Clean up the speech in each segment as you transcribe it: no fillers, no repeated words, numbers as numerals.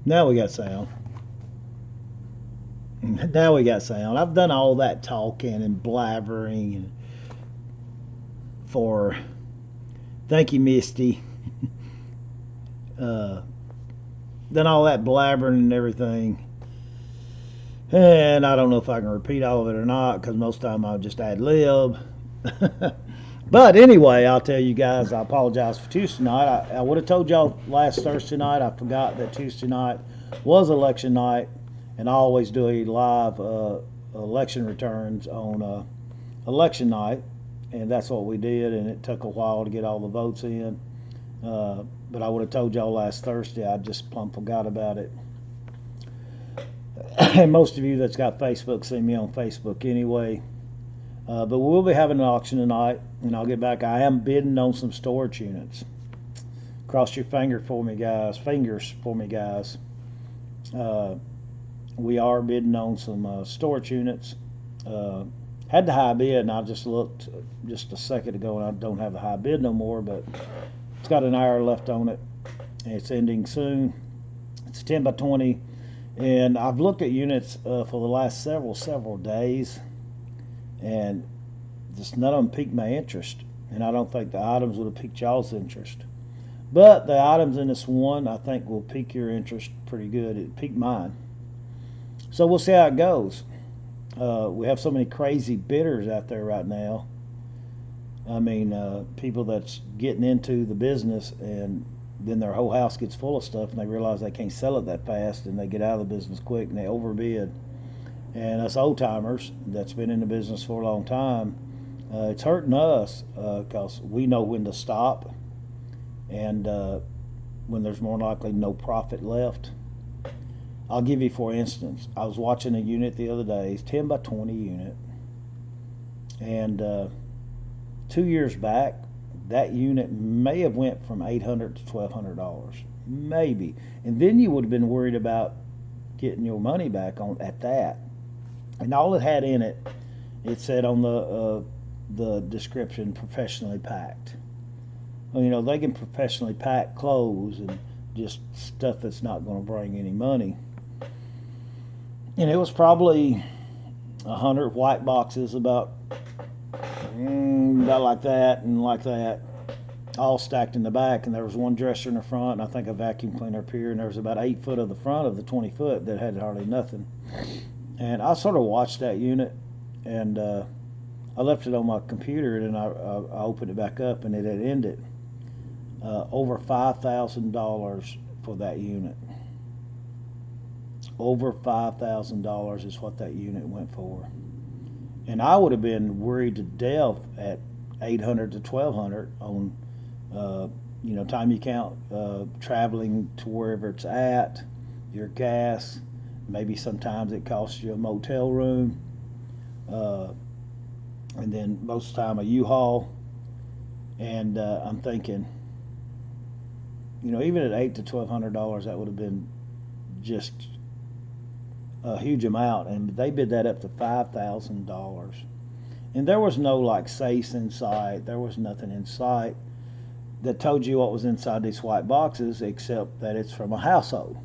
Now we got sound. Now we got sound. I've done all that talking and blabbering and for thank you, Misty. Uh, done all that blabbering and everything. And I don't know if I can repeat all of it or not because most of the time I'll just ad lib. But anyway, I'll tell you guys, I apologize for Tuesday night. I would have told y'all last Thursday night. I forgot that Tuesday night was election night, and I always do a live election returns on election night, and that's what we did, and it took a while to get all the votes in. But I would have told y'all last Thursday. I just plumb forgot about it. And most of you that's got Facebook see me on Facebook anyway. But we'll be having an auction tonight, and I'll get back. I am bidding on some storage units. Cross your fingers for me, guys. We are bidding on some storage units. Had the high bid, and I just looked just a second ago, and I don't have the high bid no more, but it's got an hour left on it, and it's ending soon. It's 10 by 20, and I've looked at units for the last several days, and just none of them piqued my interest, and I don't think the items would have piqued y'all's interest. But the items in this one, I think, will pique your interest pretty good. It piqued mine. So we'll see how it goes. We have so many crazy bidders out there right now. I mean, people that's getting into the business and then their whole house gets full of stuff and they realize they can't sell it that fast and they get out of the business quick and they overbid. And us old timers that's been in the business for a long time, it's hurting us because we know when to stop and when there's more likely no profit left. I'll give you, for instance, I was watching a unit the other day, it's 10 by 20 unit, and 2 years back, that unit may have went from $800 to $1,200, maybe, and then you would have been worried about getting your money back on at that. And all it had in it, it said on the description, professionally packed. Well, you know, they can professionally pack clothes and just stuff that's not going to bring any money. And it was probably 100 white boxes, about like that and like that, all stacked in the back. And there was one dresser in the front, and I think a vacuum cleaner up here, and there was about 8 foot of the front of the 20 foot that had hardly nothing. And I sort of watched that unit, and I left it on my computer, and I opened it back up, and it had ended. Over $5,000 for that unit. Over $5,000 is what that unit went for. And I would have been worried to death at $800 to $1,200 on, time you count traveling to wherever it's at, your gas, maybe sometimes it costs you a motel room, and then most of the time a U-Haul. And I'm thinking, even at $800 to $1,200, that would have been just a huge amount, and they bid that up to $5,000. And there was no like safes in sight. There was nothing in sight that told you what was inside these white boxes, except that it's from a household.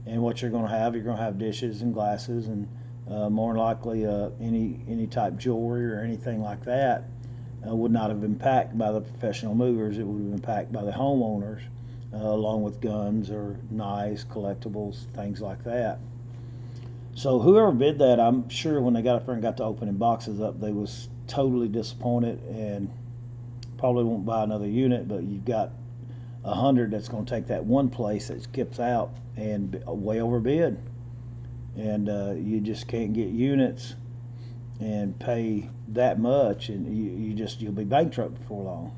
And what you're going to have dishes and glasses, and more likely any type jewelry or anything like that would not have been packed by the professional movers. It would have been packed by the homeowners, along with guns or knives, collectibles, things like that. So whoever bid that, I'm sure when they got up there and got to opening boxes up, they was totally disappointed and probably won't buy another unit. But you've got 100 that's going to take that one place that skips out and way overbid, and you just can't get units and pay that much, and you'll be bankrupt before long.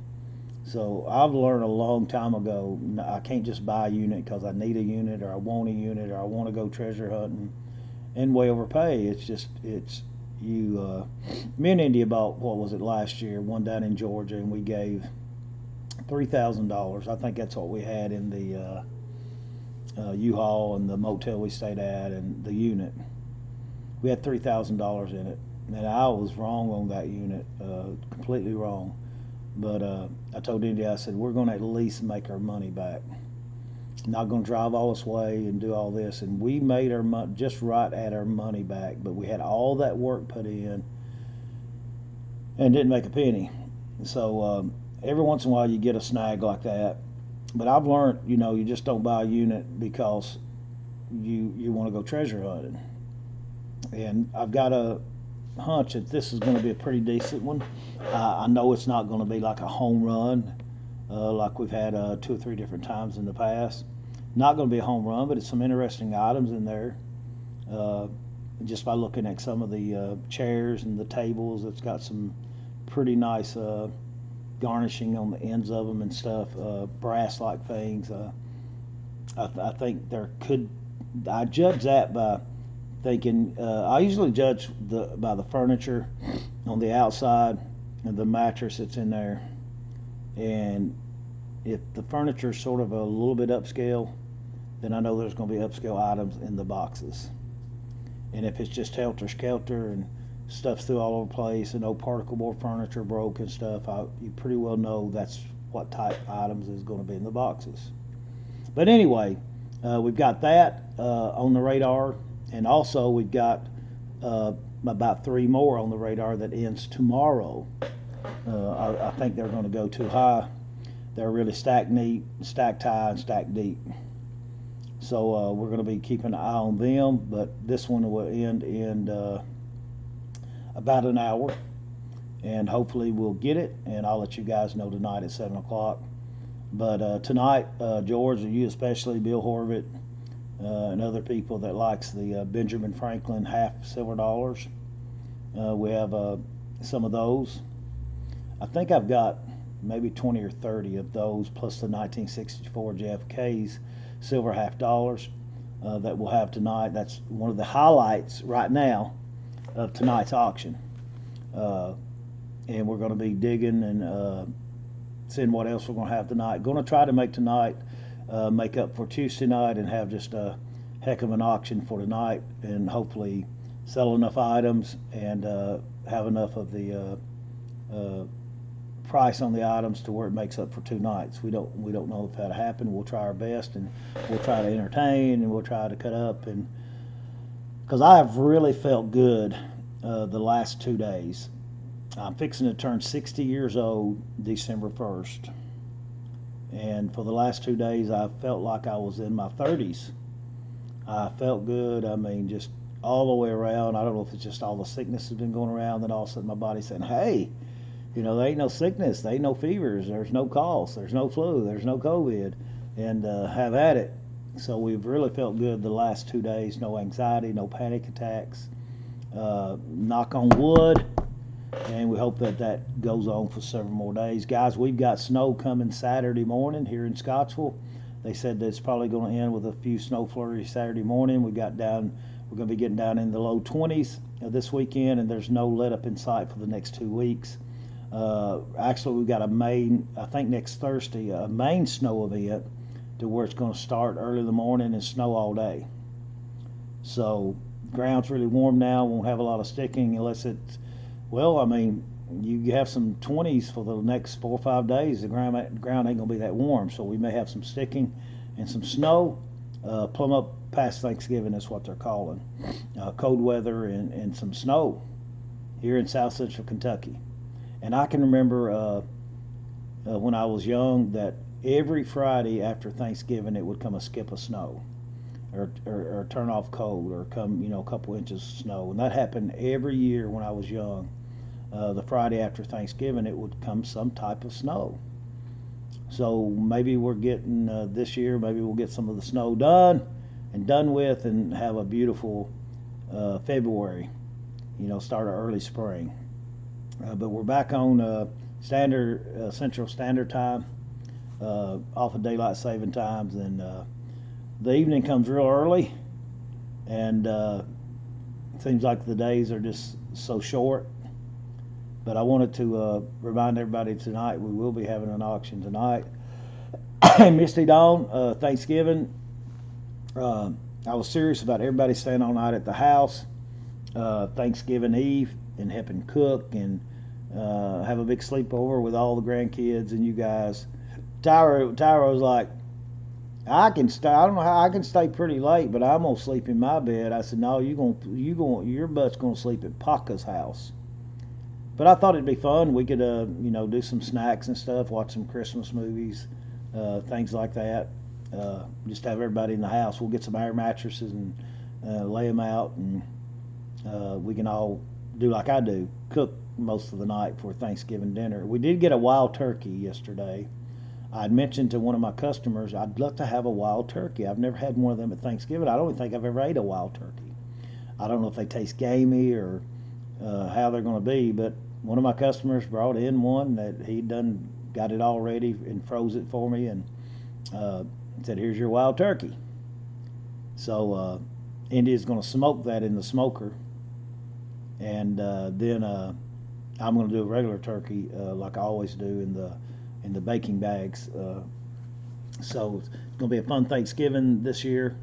So I've learned a long time ago, I can't just buy a unit because I need a unit or I want a unit or I want to go treasure hunting and way overpay. Me and India bought, what was it, last year, one down in Georgia, and we gave $3,000. I think that's what we had in the U-Haul and the motel we stayed at and the unit. We had $3,000 in it, and I was wrong on that unit, completely wrong. But I told India, I said, we're going to at least make our money back. Not going to drive all this way and do all this. And we made our money just right at our money back, but we had all that work put in and didn't make a penny. So every once in a while you get a snag like that. But I've learned, you just don't buy a unit because you want to go treasure hunting. And I've got a hunch that this is going to be a pretty decent one. I know it's not going to be like a home run like we've had 2 or 3 different times in the past. Not going to be a home run, but it's some interesting items in there. Just by looking at some of the chairs and the tables, it's got some pretty nice garnishing on the ends of them and stuff, brass-like things. I think I judge that by thinking, I usually judge by the furniture on the outside and the mattress that's in there. And if the furniture is sort of a little bit upscale, then I know there's going to be upscale items in the boxes. And if it's just helter-skelter and stuff's through all over the place and no particle board furniture broke and stuff, you pretty well know that's what type items is going to be in the boxes. But anyway, we've got that on the radar, and also we've got about 3 more on the radar that ends tomorrow. I think they're going to go too high. They're really stacked neat, stacked high, and stacked deep. So we're going to be keeping an eye on them, but this one will end in about an hour, and hopefully we'll get it, and I'll let you guys know tonight at 7 o'clock. But tonight, George, and you especially, Bill Horvitz, and other people that likes the Benjamin Franklin half silver dollars, we have some of those. I think I've got maybe 20 or 30 of those, plus the 1964 JFK's silver half dollars that we'll have tonight. That's one of the highlights right now of tonight's auction. And we're going to be digging and seeing what else we're going to have tonight. Going to try to make tonight make up for Tuesday night and have just a heck of an auction for tonight, and hopefully sell enough items and have enough of the price on the items to where it makes up for 2 nights. We don't know if that'll happen. We'll try our best, and we'll try to entertain, and we'll try to cut up, and because I have really felt good the last 2 days. I'm fixing to turn 60 years old December 1st, and for the last 2 days I felt like I was in my 30s. I felt good. I mean, just all the way around. I don't know if it's just all the sickness has been going around, then all of a sudden my body's saying, hey, there ain't no sickness, there ain't no fevers, there's no coughs, there's no flu, there's no COVID, and have at it. So we've really felt good the last 2 days. No anxiety, no panic attacks. Knock on wood, and we hope that goes on for several more days. Guys, we've got snow coming Saturday morning here in Scottsville. They said that it's probably going to end with a few snow flurries Saturday morning. We're going to be getting down in the low 20s this weekend, and there's no let up in sight for the next 2 weeks. Actually, we've got I think next Thursday, a main snow event to where it's going to start early in the morning and snow all day. So ground's really warm now, won't have a lot of sticking unless it's, well, I mean, you have some 20s for the next 4 or 5 days. The ground ain't going to be that warm, so we may have some sticking and some snow. Plumb up past Thanksgiving is what they're calling. Cold weather and some snow here in South Central Kentucky. And I can remember when I was young that every Friday after Thanksgiving it would come a skip of snow, or turn off cold, or come a couple inches of snow, and that happened every year when I was young. The Friday after Thanksgiving it would come some type of snow. So maybe we're getting this year, maybe we'll get some of the snow done with, and have a beautiful February. Start our early spring. But we're back on Central Standard Time, off of daylight saving times, and the evening comes real early, and it seems like the days are just so short. But I wanted to remind everybody tonight we will be having an auction tonight. Misty Dawn, Thanksgiving. I was serious about everybody staying all night at the house Thanksgiving Eve, and helping cook and have a big sleepover with all the grandkids and you guys. Tyra was like, I can stay. I don't know how I can stay pretty late, but I'm gonna sleep in my bed. I said, no, your butt's gonna sleep at Paca's house. But I thought it'd be fun. We could, do some snacks and stuff, watch some Christmas movies, things like that. Just have everybody in the house. We'll get some air mattresses and lay them out, and we can all do like I do, cook most of the night for Thanksgiving dinner. We did get a wild turkey yesterday. I'd mentioned to one of my customers I'd love to have a wild turkey. I've never had one of them at Thanksgiving. I don't think I've ever ate a wild turkey. I don't know if they taste gamey or how they're going to be, but one of my customers brought in one that he'd done, got it all ready and froze it for me, and said, "Here's your wild turkey." So India's going to smoke that in the smoker, and then I'm going to do a regular turkey like I always do in the baking bags. So it's going to be a fun Thanksgiving this year.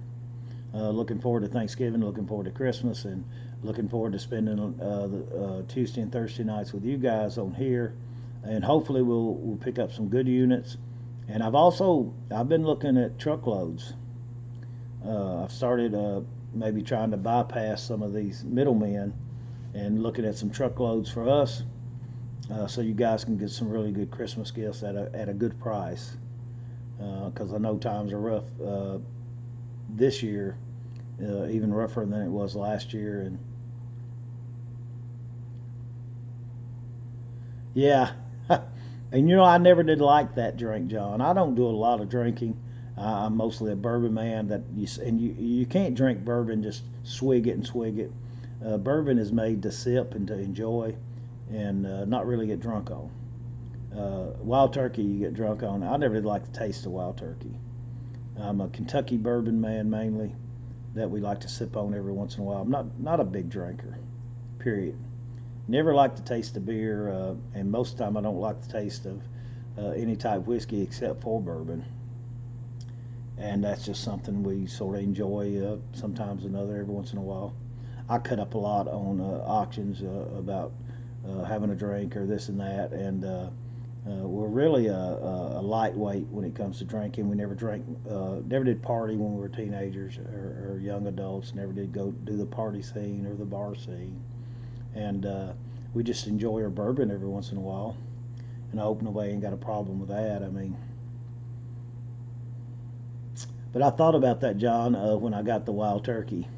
Looking forward to Thanksgiving, looking forward to Christmas, and looking forward to spending the Tuesday and Thursday nights with you guys on here. And hopefully we'll pick up some good units. And I've been looking at truckloads. I've started maybe trying to bypass some of these middlemen and looking at some truckloads for us, so you guys can get some really good Christmas gifts at a good price. Because I know times are rough this year, even rougher than it was last year. And yeah, and I never did like that drink, John. I don't do a lot of drinking. I'm mostly a bourbon man. You can't drink bourbon just swig it and swig it. Bourbon is made to sip and to enjoy, and not really get drunk on. Wild turkey you get drunk on. I never did like the taste of wild turkey. I'm a Kentucky bourbon man mainly, that we like to sip on every once in a while. I'm not a big drinker, period. Never like the taste of beer, and most of the time I don't like the taste of any type of whiskey except for bourbon. And that's just something we sort of enjoy sometimes another every once in a while. I cut up a lot on auctions about having a drink or this and that, and we're really a lightweight when it comes to drinking. We never did party when we were teenagers or young adults. Never did go do the party scene or the bar scene, and we just enjoy our bourbon every once in a while. And I hope nobody ain't got a problem with that. I mean, but I thought about that, John, when I got the wild turkey.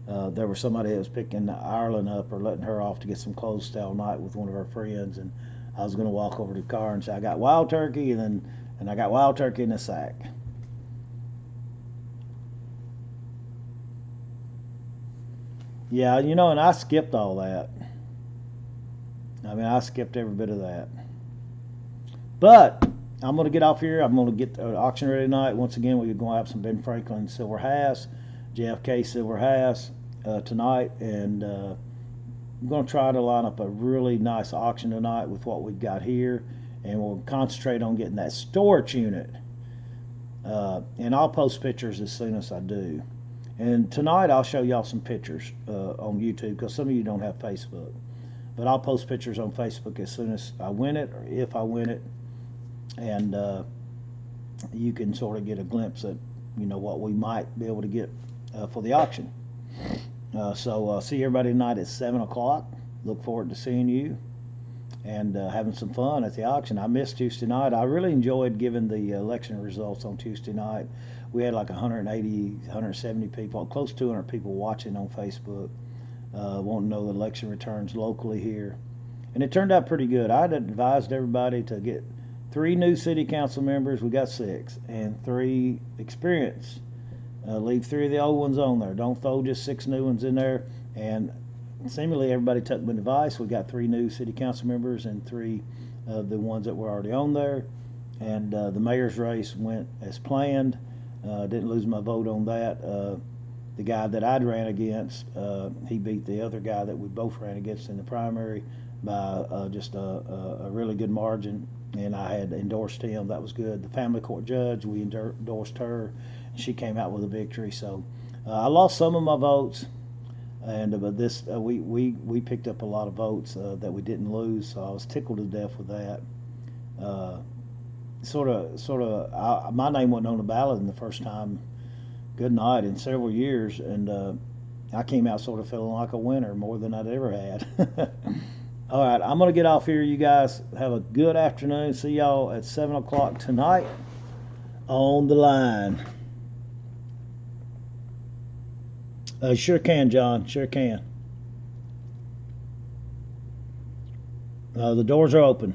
There was somebody that was picking Ireland up or letting her off to get some clothes stale night with one of her friends, and I was going to walk over to the car and say, I got wild turkey, and I got wild turkey in a sack. Yeah, and I skipped all that. I mean, I skipped every bit of that. But I'm going to get off here. I'm going to get the auction ready tonight. Once again, we're going to have some Ben Franklin Silver Hass, JFK Silver Hass tonight, and I'm going to try to line up a really nice auction tonight with what we've got here, and we'll concentrate on getting that storage unit. And I'll post pictures as soon as I do. And tonight I'll show y'all some pictures on YouTube, because some of you don't have Facebook. But I'll post pictures on Facebook as soon as I win it, or if I win it, and you can sort of get a glimpse at what we might be able to get for the auction. So see everybody tonight at 7 o'clock. Look forward to seeing you and having some fun at the auction. I missed Tuesday night. I really enjoyed giving the election results on Tuesday night. We had like 180, 170 people, close to 200 people watching on Facebook, wanting to know the election returns locally here. And it turned out pretty good. I had advised everybody to get 3 new city council members. We got 6, and 3 experienced. Leave 3 of the old ones on there. Don't throw just 6 new ones in there. And seemingly everybody took my advice. We got 3 new city council members and 3 of the ones that were already on there. And the mayor's race went as planned. Didn't lose my vote on that. The guy that I'd ran against, he beat the other guy that we both ran against in the primary by just a really good margin. And I had endorsed him. That was good. The family court judge, we endorsed her. She came out with a victory. So I lost some of my votes, and but this we picked up a lot of votes that we didn't lose. So I was tickled to death with that. my name wasn't on the ballot in the first time. Good night in several years, and I came out sort of feeling like a winner more than I'd ever had. All right, I'm gonna get off here. You guys have a good afternoon. See y'all at 7 o'clock tonight on the line. Sure can, John. Sure can. The doors are open.